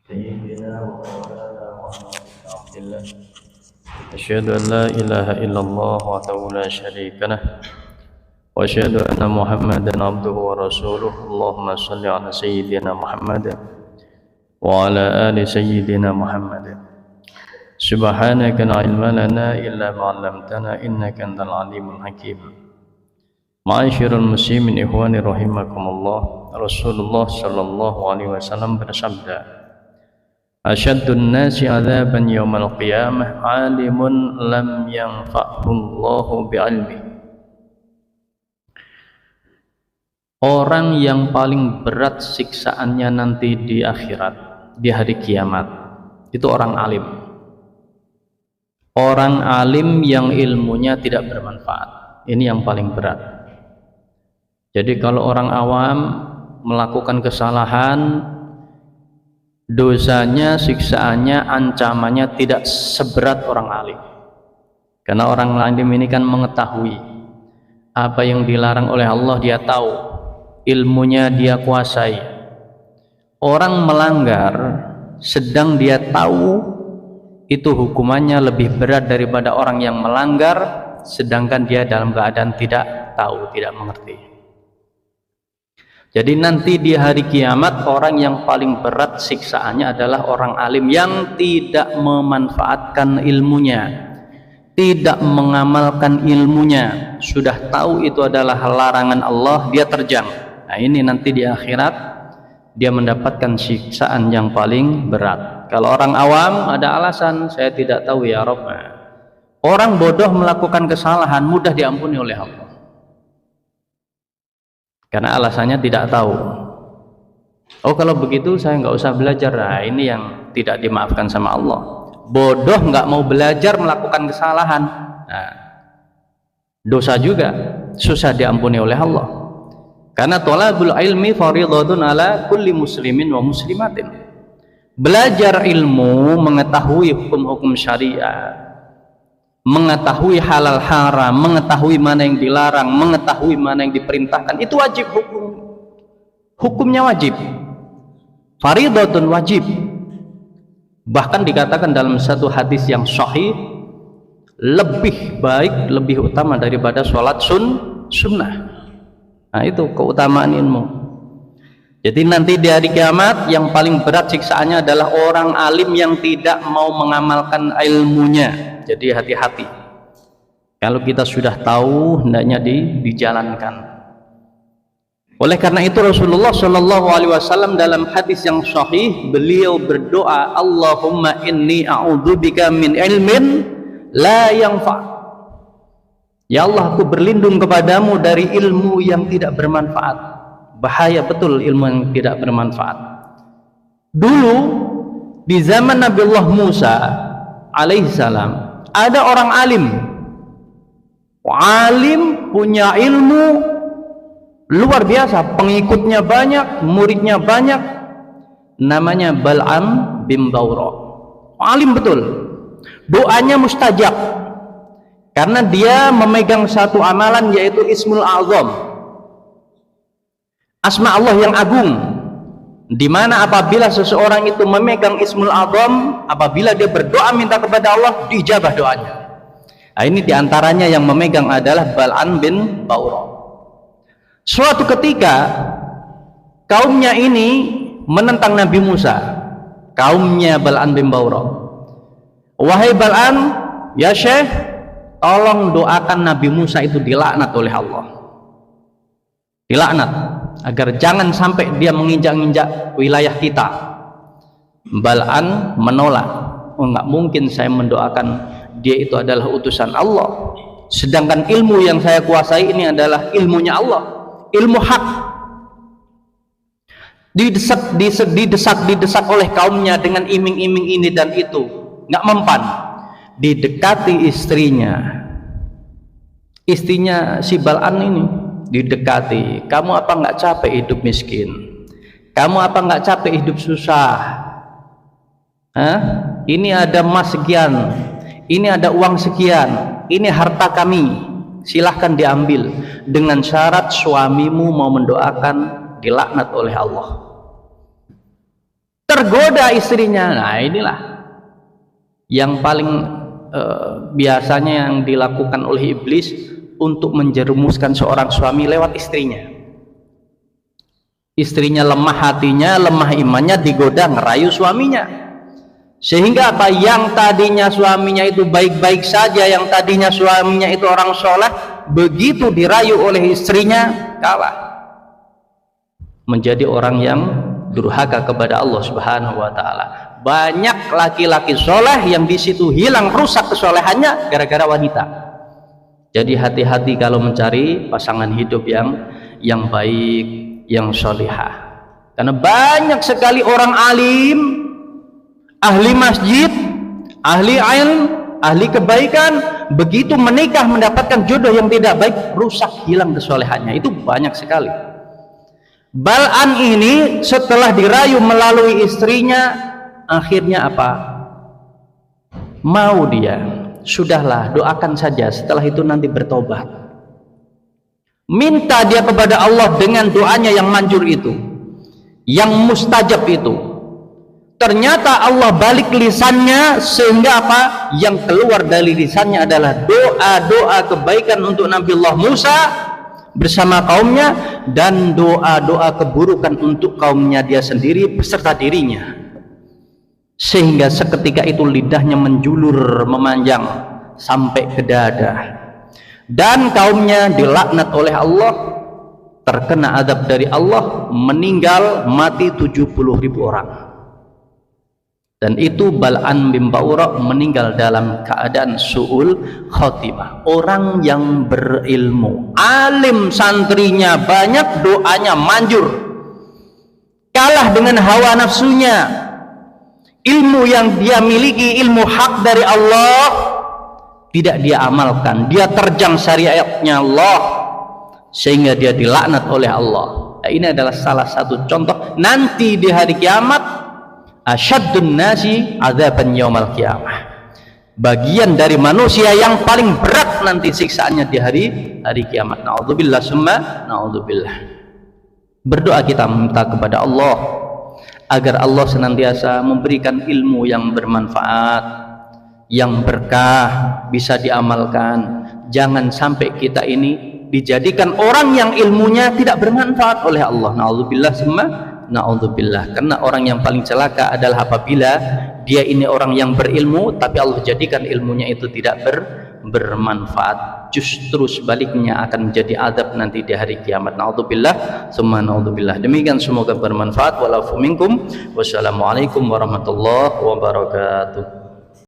سيدنا ومولانا محمد بن عبد الله أشهد أن لا إله إلا الله وحده لا شريك له وأشهد أن محمدا عبده ورسوله اللهم صل على سيدنا محمد وعلى آل سيدنا محمد سبحانك لا علم لنا إلا ما علمتنا إنك أنت العليم الحكيم معاشر المسلمين إخواني رحمكم الله Rasulullah sallallahu alaihi wasallam bersabda, Asyaddun nasi adzaban yaumal qiyamah alimun lam yanfa'hu Allahu bi'ilmi. Orang yang paling berat siksaannya nanti di akhirat, di hari kiamat, itu orang alim. Orang alim yang ilmunya tidak bermanfaat. Ini yang paling berat. Jadi kalau orang awam melakukan kesalahan, dosanya, siksaannya, ancamannya tidak seberat orang alim. Karena orang alim ini kan mengetahui apa yang dilarang oleh Allah, dia tahu, ilmunya dia kuasai. Orang melanggar sedang dia tahu, itu hukumannya lebih berat daripada orang yang melanggar sedangkan dia dalam keadaan tidak tahu, tidak mengerti. Jadi nanti di hari kiamat orang yang paling berat siksaannya adalah orang alim yang tidak memanfaatkan ilmunya, tidak mengamalkan ilmunya, sudah tahu itu adalah larangan Allah, dia terjang. Nah ini nanti di akhirat dia mendapatkan siksaan yang paling berat. Kalau orang awam ada alasan, saya tidak tahu ya Rabb. Orang bodoh melakukan kesalahan mudah diampuni oleh Allah karena alasannya tidak tahu. Oh kalau begitu saya nggak usah belajar. Nah, ini yang tidak dimaafkan sama Allah. Bodoh nggak mau belajar melakukan kesalahan, nah, dosa juga, susah diampuni oleh Allah. Karena thalabul ilmi fardhatun ala kulli muslimin wa muslimatin. Belajar ilmu, mengetahui hukum-hukum syariat, mengetahui halal haram, mengetahui mana yang dilarang, mengetahui mana yang diperintahkan, itu wajib hukumnya wajib, fardhatun wajib. Bahkan dikatakan dalam satu hadis yang sahih, lebih baik, lebih utama daripada sholat sunnah. Nah itu keutamaan ilmu. Jadi nanti di hari kiamat yang paling berat siksaannya adalah orang alim yang tidak mau mengamalkan ilmunya. Jadi hati-hati. Kalau kita sudah tahu, hendaknya dijalankan. Oleh karena itu Rasulullah Shallallahu Alaihi Wasallam dalam hadis yang sahih, beliau berdoa, Allahumma inni a'udzubika min ilmin la yanfa'. Ya Allah, aku berlindung kepadamu dari ilmu yang tidak bermanfaat. Bahaya betul ilmu yang tidak bermanfaat. Dulu di zaman Nabiullah Musa alaihissalam ada orang alim punya ilmu luar biasa, pengikutnya banyak, muridnya banyak, namanya Bal'am bin Bawra. Alim betul, doanya mustajab karena dia memegang satu amalan yaitu Ismul Azam, asma Allah yang agung, di mana apabila seseorang itu memegang Ismul Azam, apabila dia berdoa minta kepada Allah, diijabah doanya. Nah, ini diantaranya yang memegang adalah Bal'am bin Bawra. Suatu ketika kaumnya ini menentang Nabi Musa, kaumnya Bal'am bin Bawra. Wahai Bal'am, ya Syekh, tolong doakan Nabi Musa itu dilaknat oleh Allah, dilaknat, agar jangan sampai dia menginjak-injak wilayah kita. Bal'am menolak. Oh, nggak mungkin saya mendoakan, dia itu adalah utusan Allah, sedangkan ilmu yang saya kuasai ini adalah ilmunya Allah, ilmu hak. Didesak oleh kaumnya dengan iming-iming ini dan itu, nggak mempan. Didekati istrinya si Bal'am ini, didekati, kamu apa nggak capek hidup miskin? Kamu apa nggak capek hidup susah? Hah? Ini ada emas sekian, ini ada uang sekian, ini harta kami, silahkan diambil, dengan syarat suamimu mau mendoakan dilaknat oleh Allah. tergoda istrinya. Nah, inilah yang paling biasanya yang dilakukan oleh iblis untuk menjerumuskan seorang suami lewat istrinya. Istrinya lemah hatinya, lemah imannya, digoda ngerayu suaminya, sehingga apa, yang tadinya suaminya itu baik-baik saja, yang tadinya suaminya itu orang soleh, begitu dirayu oleh istrinya kalah, menjadi orang yang durhaka kepada Allah Subhanahu wa taala. Banyak laki-laki soleh yang di situ hilang, rusak kesolehannya gara-gara wanita. Jadi hati-hati kalau mencari pasangan hidup yang baik, yang solihah. Karena banyak sekali orang alim, ahli masjid, ahli ilm, ahli kebaikan, begitu menikah mendapatkan jodoh yang tidak baik, rusak, hilang kesolehannya. Itu banyak sekali. Bal'an ini setelah dirayu melalui istrinya, akhirnya apa? Mau dia, sudahlah, doakan saja, setelah itu nanti bertobat. Minta dia kepada Allah dengan doanya yang manjur itu, yang mustajab itu. Ternyata Allah balik lisannya, sehingga apa? Yang keluar dari lisannya adalah doa-doa kebaikan untuk Nabiullah Musa bersama kaumnya, dan doa-doa keburukan untuk kaumnya dia sendiri beserta dirinya. Sehingga seketika itu lidahnya menjulur, memanjang sampai ke dada, dan kaumnya dilaknat oleh Allah, terkena azab dari Allah, meninggal, mati 70.000 orang. Dan itu Bal'an bin Ba'ura meninggal dalam keadaan su'ul khotimah. Orang yang berilmu, alim, santrinya banyak, doanya manjur, kalah dengan hawa nafsunya. Ilmu yang dia miliki, ilmu hak dari Allah, tidak dia amalkan, dia terjang syariatnya Allah, sehingga dia dilaknat oleh Allah. Nah, ini adalah salah satu contoh nanti di hari kiamat, asyaddun nasi adzaban yaumal kiamah, bagian dari manusia yang paling berat nanti siksaannya di hari kiamat. Na'udzubillah summa na'udzubillah. Berdoa kita minta kepada Allah agar Allah senantiasa memberikan ilmu yang bermanfaat, yang berkah, bisa diamalkan. Jangan sampai kita ini dijadikan orang yang ilmunya tidak bermanfaat oleh Allah. Na'udzubillah summa na'udzubillah. Karena orang yang paling celaka adalah apabila dia ini orang yang berilmu, tapi Allah jadikan ilmunya itu tidak bermanfaat. Justru sebaliknya akan menjadi azab nanti di hari kiamat. Na'udzubillah summa na'udzubillah. Demikian, semoga bermanfaat. Walafu minkum. Wassalamualaikum warahmatullahi wabarakatuh.